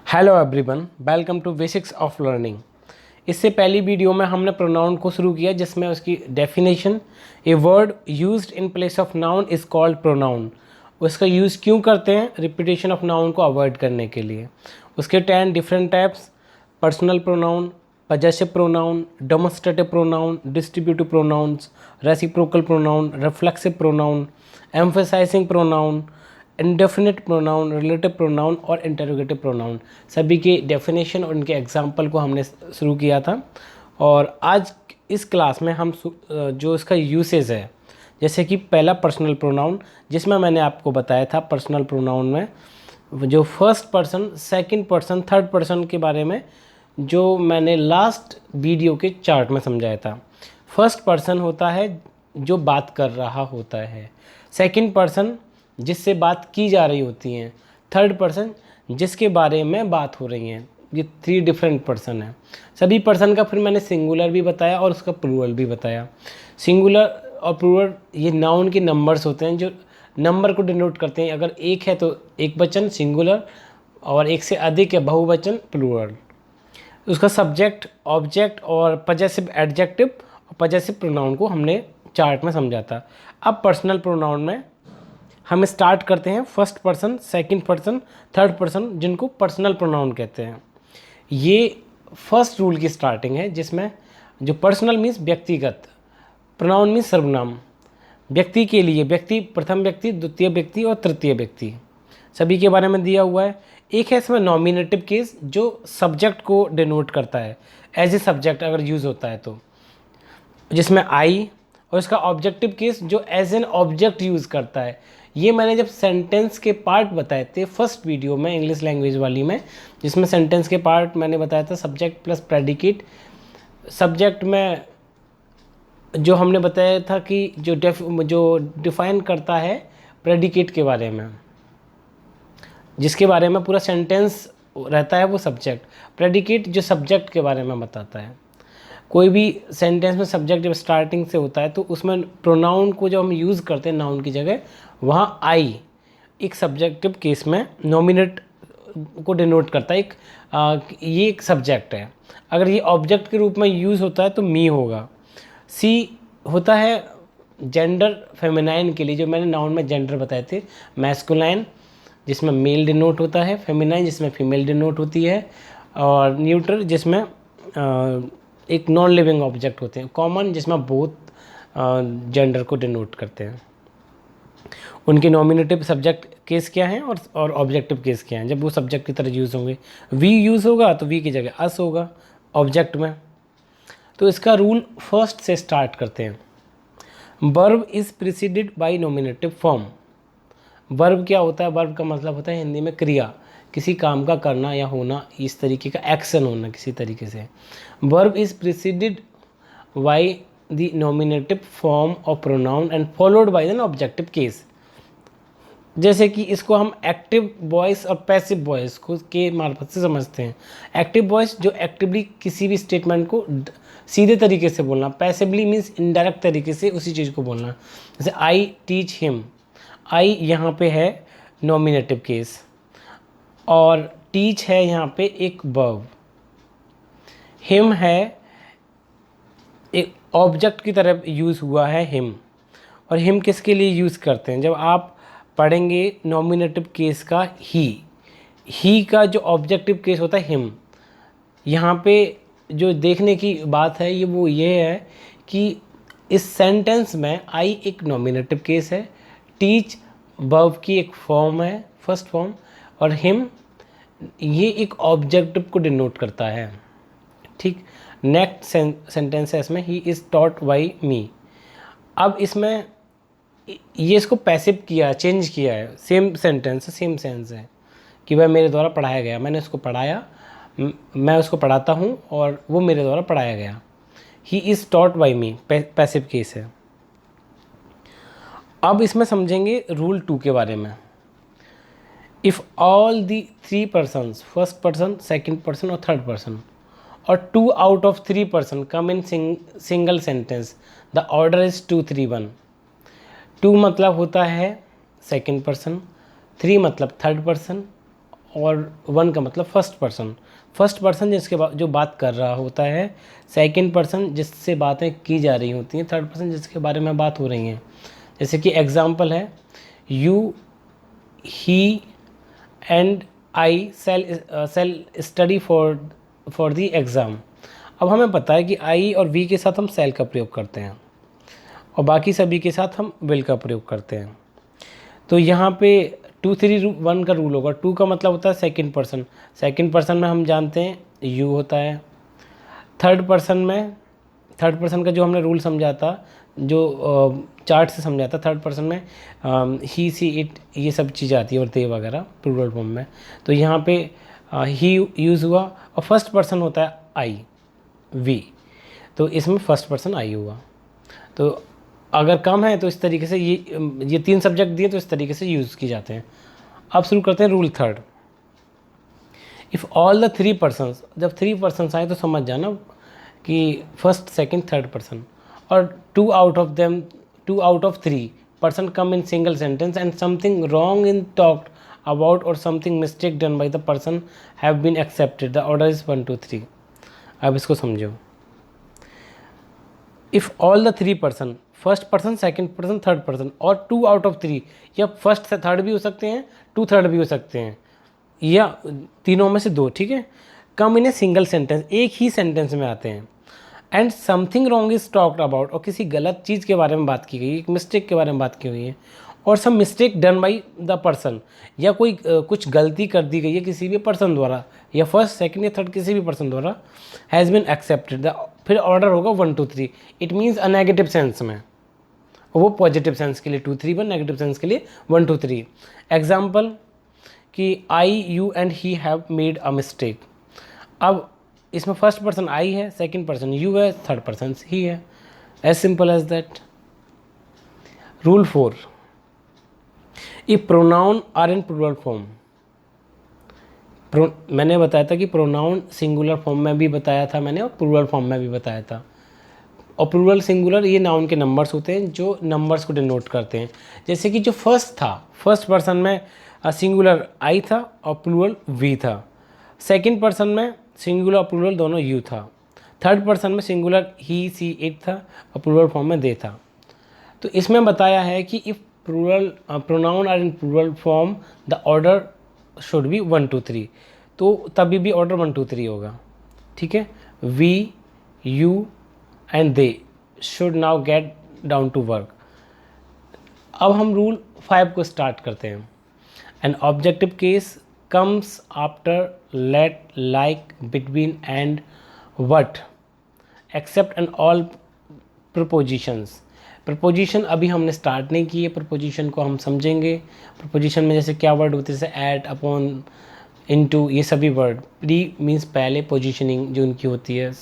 Hello everyone, welcome to basics of learning. इससे पहली video में हमने प्रोनाउन को शुरू किया जिसमें उसकी definition, a word used in place of noun is called pronoun. उसका यूज़ क्यों करते हैं? रिपीटेशन ऑफ नाउन को अवॉइड करने के लिए। उसके 10 different types: personal pronoun, possessive pronoun, demonstrative pronoun, distributive pronounce, reciprocal pronoun, reflexive pronoun, emphasising pronoun, indefinite pronoun, relative pronoun और इंटरोगेटिव प्रोनाउन। सभी के डेफिनेशन और उनके एग्जाम्पल को हमने शुरू किया था। और आज इस क्लास में हम जो इसका यूसेज है, जैसे कि पहला पर्सनल प्रोनाउन, जिसमें मैंने आपको बताया था पर्सनल प्रोनाउन में जो first person, second person, third person के बारे में जो मैंने लास्ट वीडियो के चार्ट में समझाया था। फर्स्ट पर्सन होता है जो बात कर रहा होता है, सेकंड पर्सन जिससे बात की जा रही होती हैं, थर्ड पर्सन जिसके बारे में बात हो रही हैं। ये 3 डिफरेंट पर्सन हैं। सभी पर्सन का फिर मैंने सिंगुलर भी बताया और उसका प्लूरल भी बताया। सिंगुलर और प्लूरल ये नाउन के नंबर्स होते हैं जो नंबर को डिनोट करते हैं। अगर एक है तो एक वचन सिंगुलर, और एक से अधिक है बहुवचन प्लूरल। उसका सब्जेक्ट, ऑब्जेक्ट और पजेसिव एडजेक्टिव और पजेसिव प्रोनाउन को हमने चार्ट में समझा था। अब पर्सनल प्रोनाउन में हम स्टार्ट करते हैं first person, second person, third person, जिनको पर्सनल प्रोनाउन कहते हैं। ये फर्स्ट रूल की स्टार्टिंग है जिसमें जो पर्सनल मीन्स व्यक्तिगत, प्रोनाउन मीन्स सर्वनाम। व्यक्ति के लिए व्यक्ति, प्रथम व्यक्ति, द्वितीय व्यक्ति और तृतीय व्यक्ति सभी के बारे में दिया हुआ है। एक है इसमें नॉमिनेटिव केस जो सब्जेक्ट को डिनोट करता है, एज ए सब्जेक्ट अगर यूज़ होता है तो, जिसमें आई। और इसका ऑब्जेक्टिव केस जो एज एन ऑब्जेक्ट यूज़ करता है। ये मैंने जब सेंटेंस के पार्ट बताए थे फर्स्ट वीडियो में, इंग्लिश लैंग्वेज वाली में, जिसमें सेंटेंस के पार्ट मैंने बताया था सब्जेक्ट प्लस प्रेडिकेट। सब्जेक्ट में जो हमने बताया था कि जो डिफाइन करता है प्रेडिकेट के बारे में, जिसके बारे में पूरा सेंटेंस रहता है वो सब्जेक्ट। प्रेडिकेट जो सब्जेक्ट के बारे में बताता है। कोई भी सेंटेंस में सब्जेक्ट जब स्टार्टिंग से होता है तो उसमें प्रोनाउन को जब हम यूज़ करते हैं नाउन की जगह, वहाँ आई एक सब्जेक्टिव केस में नॉमिनेट को डिनोट करता है। ये एक सब्जेक्ट है। अगर ये ऑब्जेक्ट के रूप में यूज़ होता है तो मी होगा। सी होता है जेंडर फेमिनाइन के लिए, जो मैंने नाउन में जेंडर बताए थे। मैस्कुलाइन जिसमें मेल डिनोट होता है, फेमिनाइन जिसमें फीमेल डिनोट होती है, और न्यूट्रल जिसमें एक नॉन लिविंग ऑब्जेक्ट होते हैं। कॉमन जिसमें बोथ जेंडर को डिनोट करते हैं। उनके नॉमिनेटिव सब्जेक्ट केस क्या हैं और ऑब्जेक्टिव केस क्या हैं जब वो सब्जेक्ट की तरह यूज़ होंगे। वी यूज़ होगा तो वी की जगह अस होगा ऑब्जेक्ट में। तो इसका रूल फर्स्ट से स्टार्ट करते हैं। Verb is preceded by nominative form. Verb क्या होता है? वर्ब का मतलब होता है हिंदी में क्रिया, किसी काम का करना या होना, इस तरीके का एक्शन होना किसी तरीके से। Verb is preceded by the nominative form of pronoun and followed by N objective case. जैसे कि इसको हम एक्टिव वॉइस और पैसिव वॉइस को के मार्फत से समझते हैं। एक्टिव वॉइस जो एक्टिवली किसी भी स्टेटमेंट को सीधे तरीके से बोलना, पैसिवली मीन्स इनडायरेक्ट तरीके से उसी चीज़ को बोलना। जैसे आई टीच हिम, आई यहाँ पे है नॉमिनेटिव केस और टीच है यहाँ पे एक वर्ब, हिम है एक ऑब्जेक्ट की तरह यूज़ हुआ है हिम। और हिम किसके लिए यूज़ करते हैं? जब आप पढ़ेंगे नॉमिनेटिव केस का ही का जो ऑब्जेक्टिव केस होता है हिम। यहाँ पे जो देखने की बात है ये है कि इस सेंटेंस में आई एक नॉमिनेटिव केस है, टीच वर्ब की एक फॉर्म है, फर्स्ट फॉर्म, और हिम ये एक ऑब्जेक्टिव को डिनोट करता है। ठीक, नेक्स्ट सेंटेंस है इसमें, ही इज़ टॉट बाई मी। अब इसमें ये इसको पैसिव किया, चेंज किया है। सेम सेंटेंस, सेम सेंस है कि वह मेरे द्वारा पढ़ाया गया, मैंने उसको पढ़ाया, मैं उसको पढ़ाता हूँ और वो मेरे द्वारा पढ़ाया गया। He is taught by me, passive case है। अब इसमें समझेंगे रूल 2 के बारे में। If all the 3 persons, first person, second person और थर्ड पर्सन, और 2 out of 3 person come in single sentence, the order is 2 3 1। 2 मतलब होता है सेकंड पर्सन, 3 मतलब थर्ड पर्सन और वन का मतलब फर्स्ट पर्सन। फर्स्ट पर्सन जिसके जो बात कर रहा होता है, सेकंड पर्सन जिससे बातें की जा रही होती हैं, थर्ड पर्सन जिसके बारे में बात हो रही हैं। जैसे कि एग्जांपल है, you, he and I shall study for the exam. अब हमें पता है कि आई और वी के साथ हम सेल का प्रयोग करते हैं और बाकी सभी के साथ हम विल का प्रयोग करते हैं। तो यहाँ पे 2 3 1 का रूल होगा। 2 का मतलब होता है सेकंड पर्सन। सेकंड पर्सन में हम जानते हैं यू होता है। थर्ड पर्सन का जो हमने रूल समझा था, जो चार्ट से समझा था, थर्ड पर्सन में ही, सी, इट, ये सब चीज़ें आती है और दे वगैरह प्लूरल फॉर्म में। तो यहाँ पे ही यूज़ हुआ और फर्स्ट पर्सन होता है आई, वी, तो इसमें फर्स्ट पर्सन आई हुआ। तो अगर कम है तो इस तरीके से ये 3 सब्जेक्ट दिए तो इस तरीके से यूज़ किए जाते हैं। अब शुरू करते हैं rule third. If all the 3 persons, जब 3 पर्सन्स आए तो समझ जाना कि फर्स्ट, सेकंड, थर्ड पर्सन, और 2 out of 3 person come in single sentence and something wrong in talked about और something mistake done by the person have been accepted, the order is 1 2 3। अब इसको समझो। If all the 3 person, first person, second person, third person, और 2 out of 3, या first से third भी हो सकते हैं, 2 थर्ड भी हो सकते हैं, या तीनों में से 2, ठीक है, कम इन ए सिंगल सेंटेंस, एक ही सेंटेंस में आते हैं, and something wrong is talked about, और किसी गलत चीज़ के बारे में बात की गई, एक मिस्टेक के बारे में बात की हुई है, और some mistake done by the person, या कोई कुछ गलती कर दी गई है किसी भी पर्सन द्वारा, या फर्स्ट, सेकंड या थर्ड किसी भी पर्सन द्वारा, हैज़ बीन एक्सेप्टेड, द, फिर ऑर्डर होगा 1 2 3। It means a negative sense में, वो पॉजिटिव सेंस के लिए 2 3 1, नेगेटिव सेंस के लिए 1 2 3। एग्जाम्पल कि I, you and he have made a mistake. अब इसमें फर्स्ट पर्सन आई है, सेकंड पर्सन यू है, थर्ड पर्सन ही है, as simple as that. Rule 4, if pronoun are in plural form. मैंने बताया था कि प्रोनाउन सिंगुलर फॉर्म में भी बताया था मैंने और प्लूरल फॉर्म में भी बताया था। और प्लूरल सिंगुलर ये नाउन के नंबर्स होते हैं जो नंबर्स को डिनोट करते हैं। जैसे कि जो फर्स्ट था, फर्स्ट पर्सन में सिंगुलर आई था और प्लूरल वी था। सेकंड पर्सन में सिंगुलर और प्लूरल दोनों यू था। थर्ड पर्सन में सिंगुलर ही, सी, इट था और प्लूरल फॉर्म में दे था। तो इसमें बताया है कि if pronoun are in plural form the order should be 1 2 3, तो तभी भी ऑर्डर 1 2 3 होगा, ठीक है। We, you and they should now get down to work. अब हम रूल 5 को स्टार्ट करते हैं। An objective case comes after let, like, between and but, except and all prepositions. Preposition अभी हमने स्टार्ट नहीं की है, प्रपोजिशन को हम समझेंगे। प्रपोजिशन में जैसे क्या वर्ड होते हैं, जैसे एट, अपॉन, इनटू, ये सभी वर्ड। प्री मीन्स पहले, पोजीशनिंग जो उनकी होती है,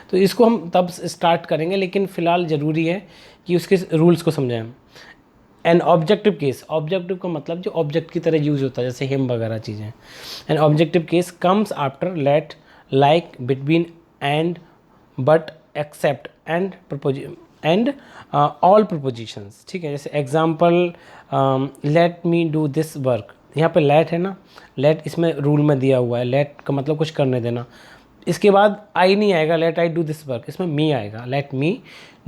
तो इसको हम तब स्टार्ट करेंगे, लेकिन फ़िलहाल ज़रूरी है कि उसके रूल्स को समझें। एन ऑब्जेक्टिव केस, ऑब्जेक्टिव का मतलब जो ऑब्जेक्ट की तरह यूज़ होता है, जैसे हिम वगैरह चीज़ें। An objective case comes after let, like, between and, but, except and all prepositions, ठीक है। जैसे example, let me do this work, यहाँ पे लेट है ना, लेट इसमें रूल में दिया हुआ है, लेट का मतलब कुछ करने देना। इसके बाद आई नहीं आएगा, let I do this work, इसमें मी आएगा, let me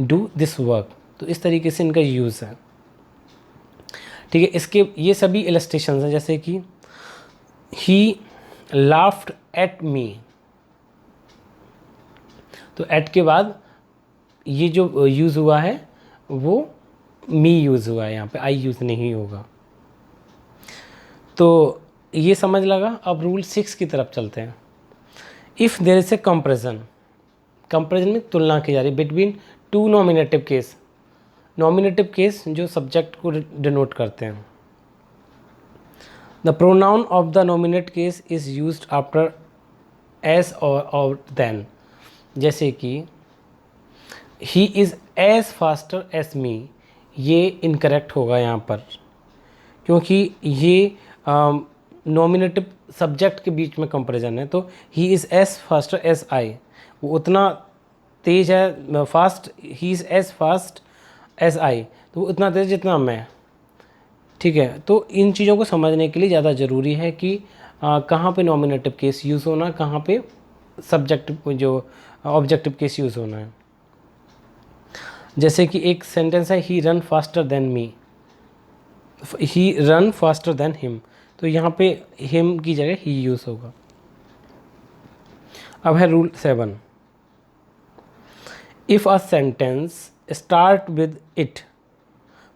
do this work. तो इस तरीके से इनका यूज़ है, ठीक है। इसके ये सभी इलस्ट्रेशंस हैं, जैसे कि ही लाफ्ड एट मी, तो एट के बाद ये जो यूज़ हुआ है वो मी यूज़ हुआ है, यहाँ पे आई यूज़ नहीं होगा। तो ये समझ लगा। अब रूल 6 की तरफ चलते हैं। If there is a comparison, comparison में तुलना की जा रही between 2 nominative case, nominative case जो सब्जेक्ट को डिनोट करते हैं। The pronoun of the nominate case is used after as और देन। जैसे कि he is as faster as me, ये इनकरेक्ट होगा यहाँ पर, क्योंकि ये नॉमिनेटिव सब्जेक्ट के बीच में कंपैरिजन है। तो he is as faster as I, वो उतना तेज़ है, fast, he is as fast as I, तो वो उतना तेज़ जितना मैं, ठीक है। तो इन चीज़ों को समझने के लिए ज़्यादा ज़रूरी है कि कहाँ पे नॉमिनेटिव केस यूज़ होना, कहाँ पे सब्जेक्टिव जो ऑब्जेक्टिव केस यूज़ होना है। जैसे कि एक सेंटेंस है, ही रन फास्टर देन मी, ही रन फास्टर देन हिम, तो यहाँ पे हिम की जगह ही यूज़ होगा। अब है rule 7, if a sentence start with it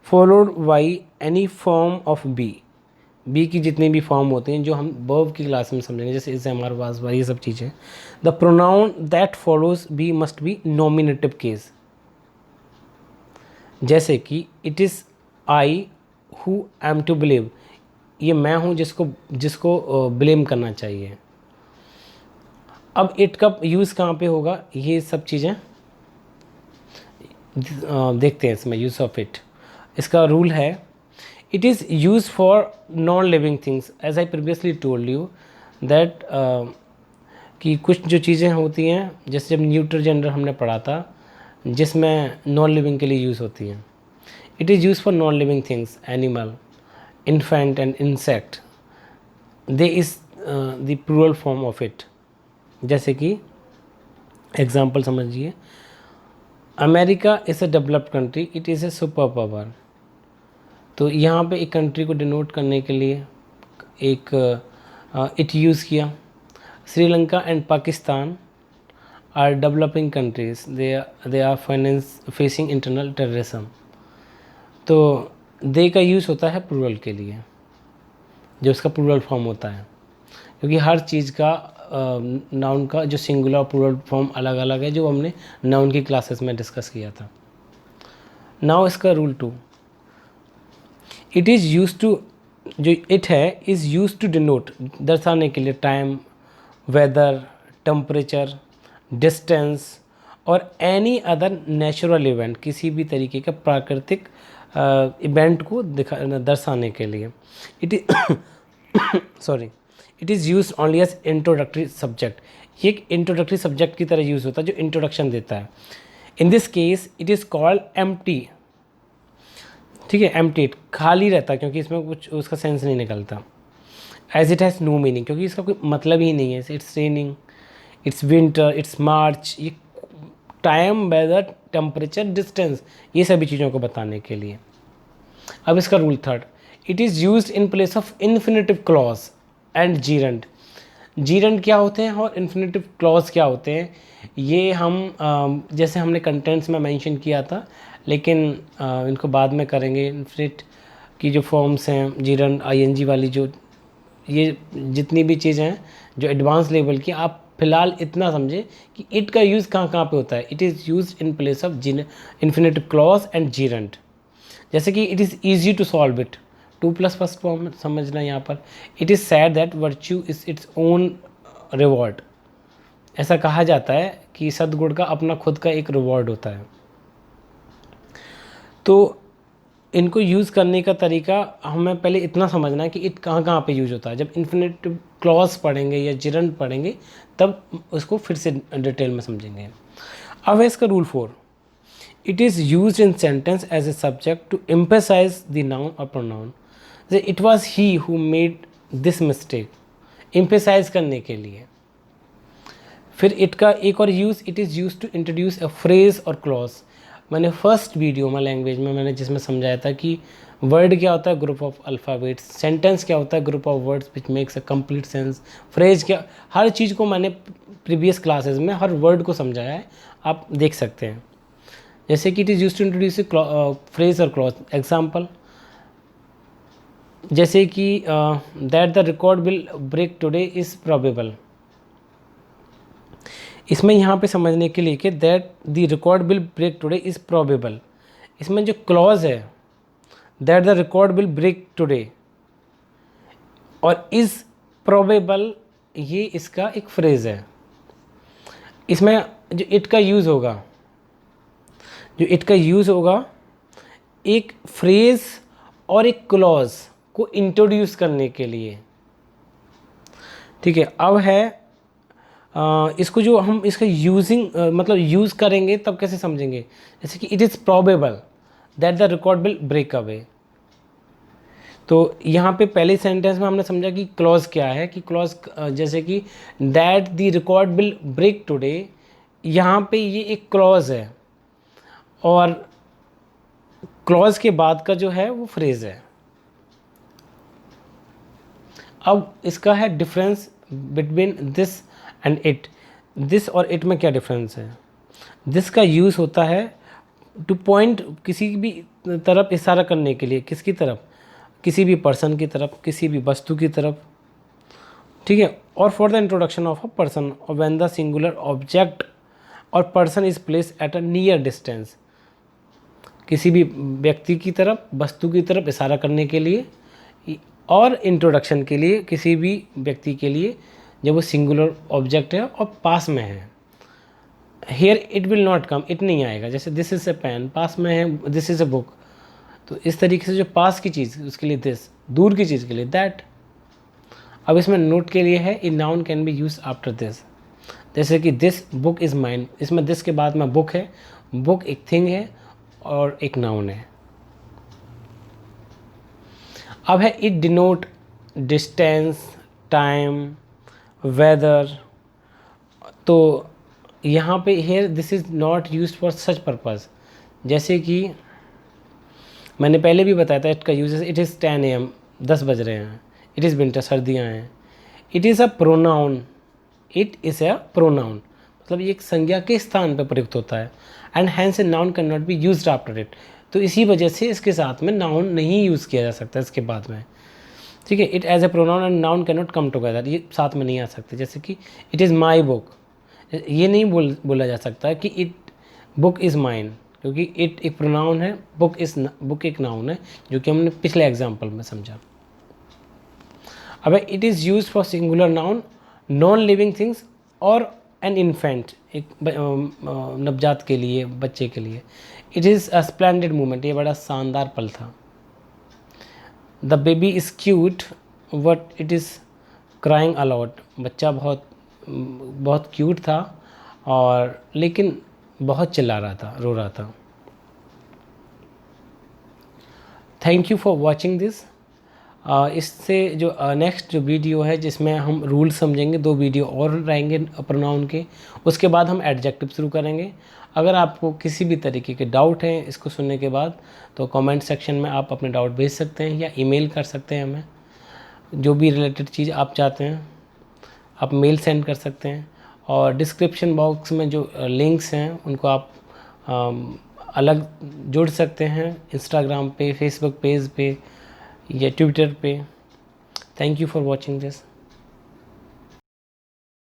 followed by any form of be की जितनी भी फॉर्म होते हैं जो हम वर्ब की क्लास में समझेंगे, जैसे इसे हमारे पास ये सब चीज़ें, the pronoun that follows be must be nominative case. जैसे कि it is I who am to believe, ये मैं हूँ जिसको ब्लेम करना चाहिए। अब इट का यूज़ कहाँ पे होगा, ये सब चीज़ें देखते हैं इसमें यूज़ ऑफ इट। इसका रूल है, it is use for non living things, as I previously told you that कि कुछ जो चीज़ें होती हैं, जैसे जब न्यूट्रल जेंडर हमने पढ़ा था, जिसमें नॉन लिविंग के लिए यूज़ होती हैं। It is use for non living things, animal, infant and insect, they is the plural form of it. जैसे कि एग्जाम्पल समझिए, America is a developed country, it is a super power. तो यहाँ पे एक कंट्री को डिनोट करने के लिए एक इट यूज़ किया। Sri Lanka and Pakistan are developing countries, they are facing internal terrorism. तो दे का यूज़ होता है प्लूरल के लिए, जो उसका प्लूरल फॉर्म होता है, क्योंकि हर चीज़ का नाउन का जो सिंगुलर प्लूरल फॉर्म अलग अलग है, जो हमने नाउन की क्लासेस में डिस्कस किया था। नाउ इसका rule 2, it is use to, जो इट है इज़ यूज टू डिनोट, दर्शाने के लिए टाइम, वेदर, टेम्परेचर, डिस्टेंस और एनी अदर नेचुरल इवेंट, किसी भी तरीके का प्राकृतिक इवेंट को दर्शाने के लिए। It is sorry, it is use only as introductory subject, ये एक इंट्रोडक्टरी सब्जेक्ट की तरह यूज़ होता है जो इंट्रोडक्शन देता है। In this case it is called empty, ठीक है, एम्प्टी, खाली रहता है क्योंकि इसमें कुछ उसका सेंस नहीं निकलता। As it has no meaning, क्योंकि इसका कोई मतलब ही नहीं है। It's raining, it's winter, it's March, ये टाइम, वेदर, टेम्परेचर, डिस्टेंस, ये सभी चीज़ों को बताने के लिए। अब इसका rule 3, it is used in place of infinitive clause and gerund. Gerund क्या होते हैं और इन्फिनेटिव क्लॉज क्या होते हैं, ये हम जैसे हमने कंटेंट्स में मेंशन किया था, लेकिन इनको बाद में करेंगे। इन्फिनिट की जो फॉर्म्स हैं, जीरंड, आईएनजी वाली, जो ये जितनी भी चीज़ें हैं जो एडवांस लेवल की, आप फिलहाल इतना समझे कि इट का यूज़ कहाँ कहाँ पे होता है। It is use in place of infinitive clause and gerund. जैसे कि it is easy to solve it, 2+ first form समझना यहाँ पर। It is said that virtue is its own reward, ऐसा कहा जाता है कि सद्गुण का अपना खुद का एक रिवॉर्ड होता है। तो इनको यूज़ करने का तरीका हमें पहले इतना समझना है कि इट कहाँ कहाँ पे यूज होता है। जब इन्फिनेटिव क्लॉज पढ़ेंगे या जिरंड पढ़ेंगे तब उसको फिर से डिटेल में समझेंगे। अब है इसका rule 4, it is use in sentence as a subject to emphasise the noun और pronoun. It was he who made this mistake, emphasise करने के लिए। फिर इट का एक और use, it is use to introduce a phrase और clause. मैंने फर्स्ट वीडियो में लैंग्वेज में मैंने जिसमें समझाया था कि वर्ड क्या होता है, ग्रुप ऑफ अल्फ़ाबेट्स, सेंटेंस क्या होता है, group of words which makes a complete sense, phrase क्या, हर चीज़ को मैंने प्रीवियस क्लासेस में हर वर्ड को समझाया है, आप देख सकते हैं। जैसे कि it is use to introduce phrase और क्लॉज। एग्जाम्पल जैसे कि that the record will break today is probable. इसमें यहाँ पे समझने के लिए कि that the record will break today is probable, इसमें जो क्लॉज है that the record will break today और इज़ प्रोबेबल, ये इसका एक फ्रेज़ है। इसमें जो इट का यूज़ होगा, जो इट का यूज़ होगा एक फ्रेज़ और एक क्लॉज को इंट्रोड्यूस करने के लिए, ठीक है। अब है इसको जो हम इसका यूजिंग मतलब यूज़ करेंगे तब कैसे समझेंगे। जैसे कि it is probable that the record will break away, तो यहाँ पे पहले सेंटेंस में हमने समझा कि क्लॉज क्या है, कि क्लॉज जैसे कि that the record will break today, यहाँ पे ये एक क्लॉज है और क्लॉज के बाद का जो है वो फ्रेज है। अब इसका है difference between this and it. This और इट में क्या डिफरेंस है? दिस का यूज़ होता है टू पॉइंट, किसी भी तरफ इशारा करने के लिए। किसकी तरफ? किसी भी पर्सन की तरफ, किसी भी वस्तु की तरफ, ठीक है। और for the introduction of a person और व्हेन द सिंगुलर ऑब्जेक्ट और person is place at a near distance, किसी भी व्यक्ति की तरफ, वस्तु की तरफ इशारा करने के लिए और इंट्रोडक्शन के लिए किसी भी व्यक्ति के लिए जब वो सिंगुलर ऑब्जेक्ट है और पास में है। Here it will not come, it नहीं आएगा। जैसे दिस इज़ ए पेन, पास में है, दिस इज़ ए बुक। तो इस तरीके से जो पास की चीज़ उसके लिए दिस, दूर की चीज़ के लिए दैट। अब इसमें नोट के लिए है इन noun can be use after this, जैसे कि दिस बुक इज़ माइन, इसमें दिस के बाद में बुक है। बुक एक थिंग है और एक नाउन है। अब है it denote distance, time, weather. तो यहाँ पे here this is not used for such purpose. जैसे कि मैंने पहले भी बताया था, इसका यूज इट इज़ 10 AM, 10 बज रहे हैं। इट इज़ विंटर, सर्दियाँ हैं। It is a pronoun, it is a pronoun, मतलब ये एक संज्ञा के स्थान पर प्रयुक्त होता है। And hence a noun can not be used after it, तो इसी वजह से इसके साथ में नाउन नहीं यूज़ किया जा सकता इसके बाद में, ठीक है। It as a pronoun and noun can not come together, ये साथ में नहीं आ सकते। जैसे कि इट इज़ माई बुक, ये नहीं बोला जा सकता कि इट बुक इज़ माइन, क्योंकि इट एक प्रोनाउन है, बुक एक नाउन है, जो कि हमने पिछले एग्जाम्पल में समझा। अब it is use for singular noun non living things और एन इन्फेंट, एक नवजात के लिए, बच्चे के लिए। It is a splendid moment, ये बड़ा शानदार पल था। The baby is cute but it is crying a lot, बच्चा बहुत क्यूट था और लेकिन बहुत चिल्ला रहा था, रो रहा था। Thank you for watching this. इससे जो नेक्स्ट जो वीडियो है जिसमें हम रूल समझेंगे, 2 वीडियो और रहेंगे प्रोनाउन के, उसके बाद हम एडजेक्टिव शुरू करेंगे। अगर आपको किसी भी तरीके के डाउट हैं इसको सुनने के बाद, तो कमेंट सेक्शन में आप अपने डाउट भेज सकते हैं या ईमेल कर सकते हैं हमें। जो भी रिलेटेड चीज़ आप चाहते हैं आप मेल सेंड कर सकते हैं। और डिस्क्रिप्शन बॉक्स में जो लिंक्स हैं उनको आप अलग जुड़ सकते हैं, इंस्टाग्राम पे, फेसबुक पेज पे या ट्विटर पे। Thank you for watching this.